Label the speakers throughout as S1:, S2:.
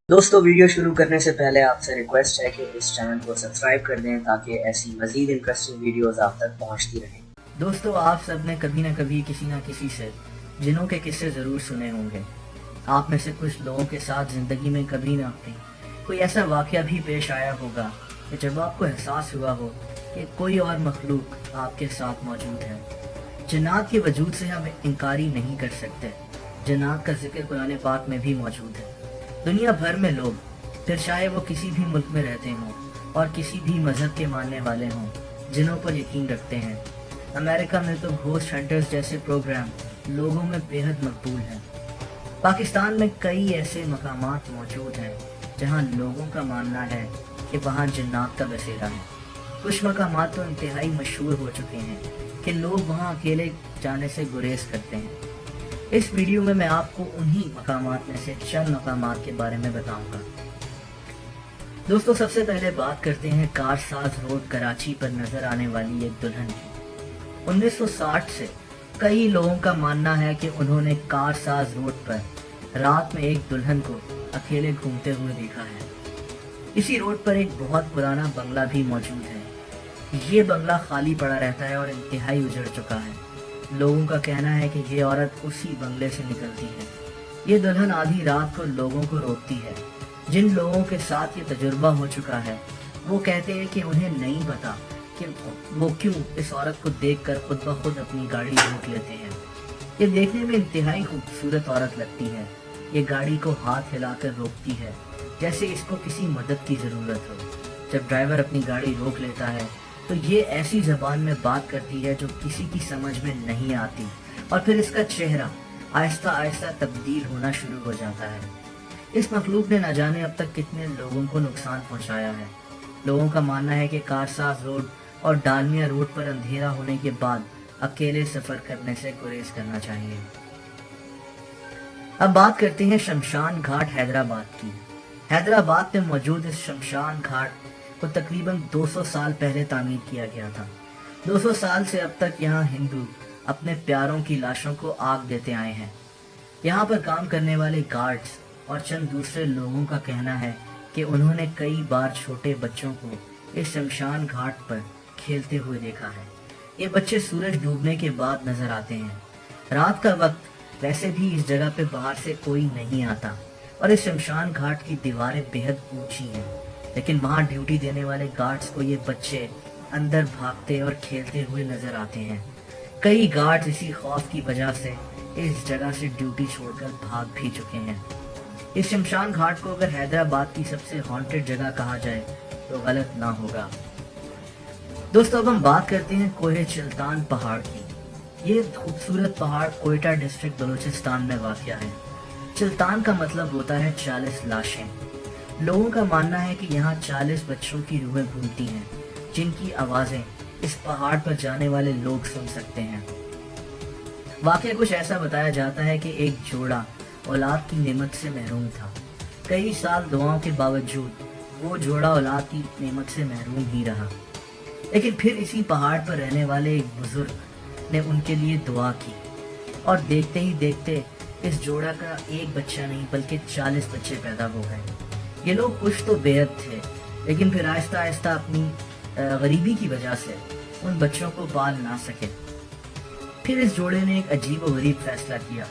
S1: دوستو ویڈیو شروع کرنے سے پہلے آپ سے ریکویسٹ ہے کہ اس چینل کو سبسکرائب کر دیں تاکہ ایسی مزید انٹرسٹنگ ویڈیوز آپ تک پہنچتی رہیں۔ دوستو آپ سب نے کبھی نہ کسی سے جنوں کے قصے ضرور سنے ہوں گے۔ آپ میں سے کچھ لوگوں کے ساتھ زندگی میں کبھی نہ کوئی ایسا واقعہ بھی پیش آیا ہوگا کہ جب آپ کو احساس ہوا ہو کہ کوئی اور مخلوق آپ کے ساتھ موجود ہے۔ جنات کے وجود سے ہم انکاری نہیں کر سکتے۔ جنات کا ذکر قرآن پاک میں بھی موجود ہے۔ دنیا بھر میں لوگ، پھر چاہے وہ کسی بھی ملک میں رہتے ہوں اور کسی بھی مذہب کے ماننے والے ہوں، جنوں پر یقین رکھتے ہیں۔ امریکہ میں تو گھوسٹ ہنٹرز جیسے پروگرام لوگوں میں بے حد مقبول ہیں۔ پاکستان میں کئی ایسے مقامات موجود ہیں جہاں لوگوں کا ماننا ہے کہ وہاں جنات کا بسیرا ہے۔ کچھ مقامات تو انتہائی مشہور ہو چکے ہیں کہ لوگ وہاں اکیلے جانے سے گریز کرتے ہیں۔ اس ویڈیو میں آپ کو انہی مقامات میں سے چند مقامات کے بارے میں بتاؤں گا۔ دوستو سب سے پہلے بات کرتے ہیں کارساز روڈ کراچی پر نظر آنے والی ایک دلہن کی۔ 1960 سے کئی لوگوں کا ماننا ہے کہ انہوں نے کارساز روڈ پر رات میں ایک دلہن کو اکیلے گھومتے ہوئے دیکھا ہے۔ اسی روڈ پر ایک بہت پرانا بنگلہ بھی موجود ہے۔ یہ بنگلہ خالی پڑا رہتا ہے اور انتہائی اجڑ چکا ہے۔ لوگوں کا کہنا ہے کہ یہ عورت اسی بنگلے سے نکلتی ہے۔ یہ دلہن آدھی رات کو لوگوں کو روکتی ہے۔ جن لوگوں کے ساتھ یہ تجربہ ہو چکا ہے وہ کہتے ہیں کہ انہیں نہیں پتا کہ وہ کیوں اس عورت کو دیکھ کر خود بخود اپنی گاڑی روک لیتے ہیں۔ یہ دیکھنے میں انتہائی خوبصورت عورت لگتی ہے۔ یہ گاڑی کو ہاتھ ہلا کر روکتی ہے جیسے اس کو کسی مدد کی ضرورت ہو۔ جب ڈرائیور اپنی گاڑی روک لیتا ہے تو یہ ایسی زبان میں بات کرتی ہے جو کسی کی سمجھ میں نہیں آتی، اور پھر اس کا چہرہ آہستہ آہستہ تبدیل ہونا شروع ہو جاتا ہے۔ اس مخلوق نے نہ جانے اب تک کتنے لوگوں کو نقصان پہنچایا ہے۔ لوگوں کا ماننا ہے کہ کارساز روڈ اور ڈالمیا روڈ پر اندھیرا ہونے کے بعد اکیلے سفر کرنے سے گریز کرنا چاہیے۔ اب بات کرتے ہیں شمشان گھاٹ حیدرآباد کی۔ حیدرآباد میں موجود اس شمشان گھاٹ کو تقریباً 200 سال پہلے تعمیر کیا گیا تھا۔ 200 سال سے اب تک یہاں ہندو اپنے پیاروں کی لاشوں کو آگ دیتے آئے ہیں۔ یہاں پر کام کرنے والے گارڈز اور چند دوسرے لوگوں کا کہنا ہے کہ انہوں نے کئی بار چھوٹے بچوں کو اس شمشان گھاٹ پر کھیلتے ہوئے دیکھا ہے۔ یہ بچے سورج ڈوبنے کے بعد نظر آتے ہیں۔ رات کا وقت ویسے بھی اس جگہ پہ باہر سے کوئی نہیں آتا اور اس شمشان گھاٹ کی دیواریں بے حد اونچی ہیں، لیکن وہاں ڈیوٹی دینے والے گارڈز کو یہ بچے اندر بھاگتے اور کھیلتے ہوئے نظر آتے ہیں۔ کئی گارڈز اسی خوف کی وجہ سے اس جگہ سے ڈیوٹی چھوڑ کر بھاگ بھی چکے ہیں۔ اس شمشان گھاٹ کو اگر حیدرآباد کی سب سے ہانٹڈ جگہ کہا جائے تو غلط نہ ہوگا۔ دوستو اب ہم بات کرتے ہیں کوہ چلتان پہاڑ کی۔ یہ خوبصورت پہاڑ کوئٹہ ڈسٹرکٹ بلوچستان میں واقع ہے۔ چلتان کا مطلب ہوتا ہے 40 لاشیں۔ لوگوں کا ماننا ہے کہ یہاں 40 بچوں کی روحیں گھومتی ہیں جن کی آوازیں اس پہاڑ پر جانے والے لوگ سن سکتے ہیں۔ واقعہ کچھ ایسا بتایا جاتا ہے کہ ایک جوڑا اولاد کی نعمت سے محروم تھا۔ کئی سال دعاؤں کے باوجود وہ جوڑا اولاد کی نعمت سے محروم ہی رہا، لیکن پھر اسی پہاڑ پر رہنے والے ایک بزرگ نے ان کے لیے دعا کی اور دیکھتے ہی دیکھتے اس جوڑا کا ایک بچہ نہیں بلکہ 40 بچے پیدا ہو گئے۔ یہ لوگ خوش تو بے حد تھے، لیکن پھر آہستہ آہستہ اپنی غریبی کی وجہ سے ان بچوں کو پال نہ سکے۔ پھر اس جوڑے نے ایک عجیب و غریب فیصلہ کیا۔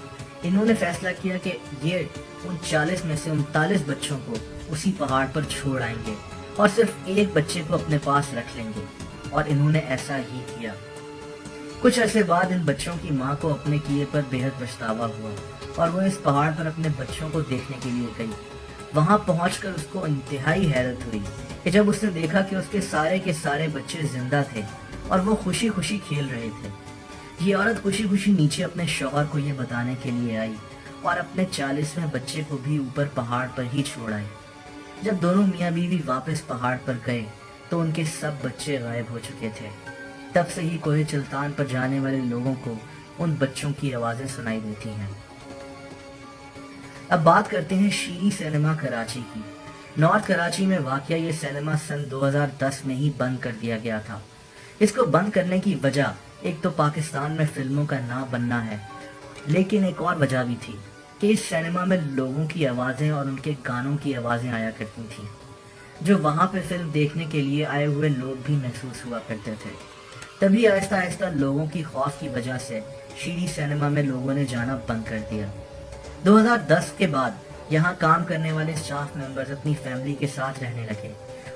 S1: انہوں نے فیصلہ کیا کہ یہ ان 40 میں سے 39 بچوں کو اسی پہاڑ پر چھوڑ آئیں گے اور صرف ایک بچے کو اپنے پاس رکھ لیں گے، اور انہوں نے ایسا ہی کیا۔ کچھ عرصے بعد ان بچوں کی ماں کو اپنے کیے پر بے حد پچھتاوا ہوا اور وہ اس پہاڑ پر اپنے بچوں کو دیکھنے کے لیے گئی۔ وہاں پہنچ کر اس کو انتہائی حیرت ہوئی کہ جب اس نے دیکھا کہ اس کے سارے بچے زندہ تھے اور وہ خوشی خوشی کھیل رہے تھے۔ یہ عورت خوشی خوشی نیچے اپنے شوہر کو یہ بتانے کے لیے آئی اور اپنے 40ویں بچے کو بھی اوپر پہاڑ پر ہی چھوڑ آئی۔ جب دونوں میاں بیوی واپس پہاڑ پر گئے تو ان کے سب بچے غائب ہو چکے تھے۔ تب سے ہی کوہ چلتان پر جانے والے لوگوں کو ان بچوں کی آوازیں سنائی دیتی ہیں۔ اب بات کرتے ہیں شیری سینما کراچی کی۔ نارتھ کراچی میں واقع یہ سینما سن 2010 میں ہی بند کر دیا گیا تھا۔ اس کو بند کرنے کی وجہ ایک تو پاکستان میں فلموں کا نہ بننا ہے، لیکن ایک اور وجہ بھی تھی۔ کہ اس سینما میں لوگوں کی آوازیں اور ان کے گانوں کی آوازیں آیا کرتی تھیں، جو وہاں پہ فلم دیکھنے کے لیے آئے ہوئے لوگ بھی محسوس ہوا کرتے تھے۔ تبھی آہستہ آہستہ لوگوں کی خوف کی وجہ سے شیریں سینما میں لوگوں نے جانا بند کر دیا۔ 2010 کے بعد یہاں کام کرنے والے اسٹاف ممبرز اپنی فیملی کے ساتھ رہنے لگے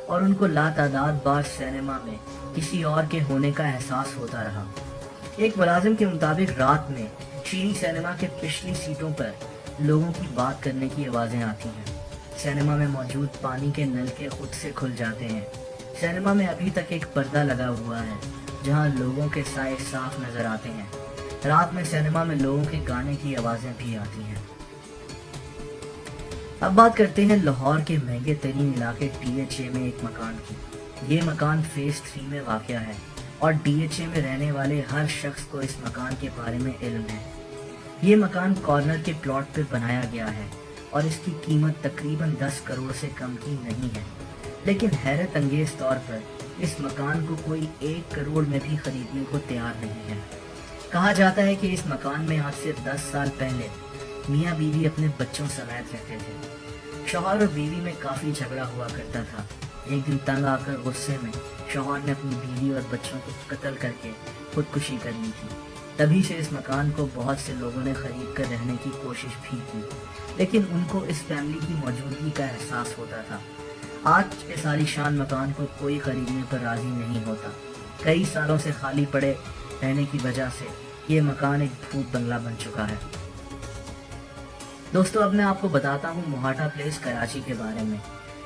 S1: اور ان کو لاتعداد بار سینما میں کسی اور کے ہونے کا احساس ہوتا رہا۔ ایک ملازم کے مطابق رات میں شیریں سینما کے پچھلی سیٹوں پر لوگوں کی بات کرنے کی آوازیں آتی ہیں۔ سینما میں موجود پانی کے نل کے خود سے کھل جاتے ہیں۔ سینما میں ابھی تک ایک پردہ لگا ہوا ہے جہاں لوگوں کے سائے صاف نظر آتے ہیں۔ رات میں سینما میں لوگوں کے گانے کی آوازیں بھی آتی ہیں۔ اب بات کرتے ہیں لاہور کے مہنگے ترین علاقے DHA میں ایک مکان کی۔ یہ مکان فیز 3 میں واقع ہے اور DHA میں رہنے والے ہر شخص کو اس مکان کے بارے میں علم ہے۔ یہ مکان کارنر کے پلاٹ پہ بنایا گیا ہے اور اس کی قیمت تقریباً 10 کروڑ سے کم کی نہیں ہے، لیکن حیرت انگیز طور پر اس مکان کو کوئی 1 کروڑ میں بھی خریدنے کو تیار نہیں ہے۔ کہا جاتا ہے کہ اس مکان میں آج سے 10 سال پہلے میاں بیوی اپنے بچوں سمیت رہتے تھے۔ شوہر اور بیوی میں کافی جھگڑا ہوا کرتا تھا۔ ایک دن تنگ آ کر غصے میں شوہر نے اپنی بیوی اور بچوں کو قتل کر کے خودکشی کر لی تھی۔ تبھی سے اس مکان کو بہت سے لوگوں نے خرید کر رہنے کی کوشش بھی کی، لیکن ان کو اس فیملی کی موجودگی کا احساس ہوتا تھا۔ آج اس عالیشان مکان کو کوئی خریدنے پر راضی نہیں ہوتا۔ کئی سالوں سے خالی پڑے رہنے کی وجہ سے یہ مکان ایک بھوت بنگلہ بن چکا ہے۔ دوستو، اب میں آپ کو بتاتا ہوں موہاٹا پلیس کراچی کے بارے میں۔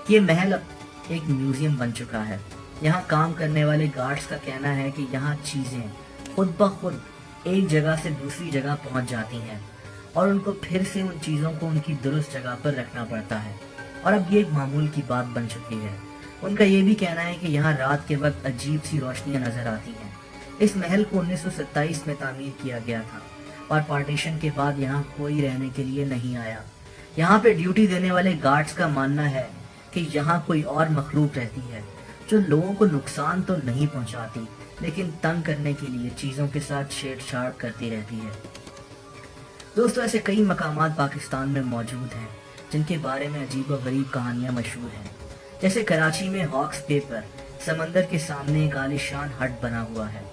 S1: یہ محل اب ایک میوزیم بن چکا ہے۔ یہاں کام کرنے والے گارڈز کا کہنا ہے کہ یہاں چیزیں خود بخود ایک جگہ سے دوسری جگہ پہنچ جاتی ہیں اور ان کو پھر سے ان چیزوں کو ان کی درست جگہ پر رکھنا پڑتا ہے، اور اب یہ ایک معمول کی بات بن چکی ہے۔ ان کا یہ بھی کہنا ہے کہ یہاں رات کے وقت عجیب سی روشنیاں نظر آتی ہیں۔ اس محل کو 1927 میں تعمیر کیا گیا تھا اور پارٹیشن کے بعد یہاں کوئی رہنے کے لیے نہیں آیا۔ یہاں پہ ڈیوٹی دینے والے گارڈز کا ماننا ہے کہ یہاں کوئی اور مخلوق رہتی ہے جو لوگوں کو نقصان تو نہیں پہنچاتی، لیکن تنگ کرنے کے لیے چیزوں کے ساتھ چھیڑ چھاڑ کرتی رہتی ہے۔ دوستو، ایسے کئی مقامات پاکستان میں موجود ہیں جن کے بارے میں عجیب و غریب کہانیاں مشہور ہیں، جیسے کراچی میں ہاکس بے پر سمندر کے سامنے ایک عالیشان ہٹ بنا ہوا ہے۔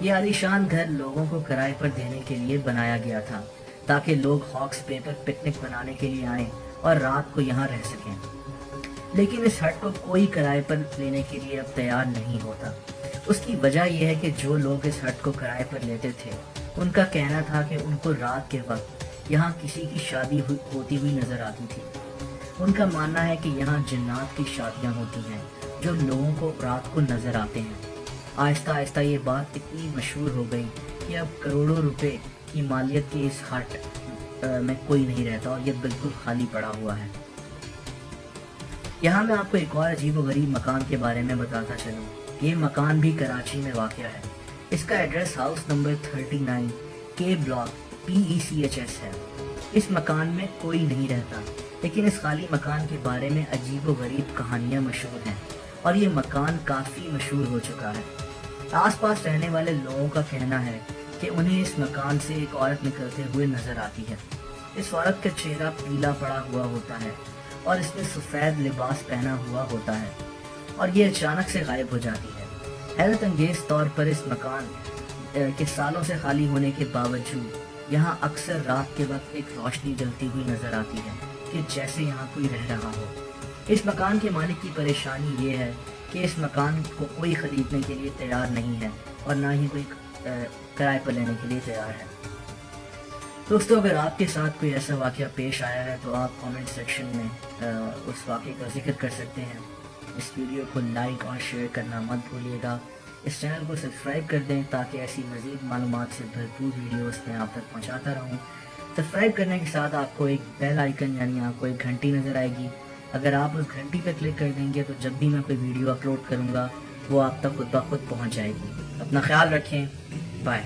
S1: یہ عالیشان گھر لوگوں کو کرائے پر دینے کے لیے بنایا گیا تھا تاکہ لوگ ہاکس بے پر پکنک منانے کے لیے آئیں اور رات کو یہاں رہ سکیں، لیکن اس ہٹ کو کوئی کرائے پر لینے کے لیے اب تیار نہیں ہوتا۔ اس کی وجہ یہ ہے کہ جو لوگ اس ہٹ کو کرائے پر لیتے تھے ان کا کہنا تھا کہ ان کو رات کے وقت یہاں کسی کی شادی ہوتی ہوئی نظر آتی تھی۔ ان کا ماننا ہے کہ یہاں جنات کی شادیاں ہوتی ہیں جو لوگوں کو رات کو نظر آتے ہیں۔ آہستہ آہستہ یہ بات اتنی مشہور ہو گئی کہ اب کروڑوں روپے کی مالیت کے اس ہٹ میں کوئی نہیں رہتا اور یہ بالکل خالی پڑا ہوا ہے۔ یہاں میں آپ کو ایک اور عجیب و غریب مکان کے بارے میں بتاتا چلوں۔ یہ مکان بھی کراچی میں واقع ہے۔ اس کا ایڈریس ہاؤس نمبر 39 کے بلاک PECHS ہے۔ اس مکان میں کوئی نہیں رہتا، لیکن اس خالی مکان کے بارے میں عجیب و غریب کہانیاں مشہور ہیں اور یہ مکان کافی مشہور ہو چکا ہے۔ آس پاس رہنے والے لوگوں کا کہنا ہے کہ انہیں اس مکان سے ایک عورت نکلتے ہوئے نظر آتی ہے۔ اس عورت کا چہرہ پیلا پڑا ہوا ہوتا ہے اور اس نے سفید لباس پہنا ہوا ہوتا ہے اور یہ اچانک سے غائب ہو جاتی ہے۔ حیرت انگیز طور پر اس مکان کے سالوں سے خالی ہونے کے باوجود یہاں اکثر رات کے وقت ایک روشنی جلتی ہوئی نظر آتی ہے کہ جیسے یہاں کوئی رہ رہا ہو۔ اس مکان کے مالک کی پریشانی یہ ہے کہ اس مکان کو کوئی خریدنے کے لیے تیار نہیں ہے اور نہ ہی کوئی کرائے پر لینے کے لیے تیار ہے۔ دوستو، اگر آپ کے ساتھ کوئی ایسا واقعہ پیش آیا ہے تو آپ کامنٹ سیکشن میں اس واقعے کا ذکر کر سکتے ہیں۔ اس ویڈیو کو لائک اور شیئر کرنا مت بھولیے گا۔ اس چینل کو سبسکرائب کر دیں تاکہ ایسی مزید معلومات سے بھرپور ویڈیوز میں آپ تک پہنچاتا رہوں۔ سبسکرائب کرنے کے ساتھ آپ کو ایک بیل آئیکن یعنی آپ کو ایک گھنٹی نظر آئے گی۔ اگر آپ اس گھنٹی پہ کلک کر دیں گے تو جب بھی میں کوئی ویڈیو اپلوڈ کروں گا وہ آپ تک خود بخود پہنچ جائے گی۔ اپنا خیال رکھیں، بائے۔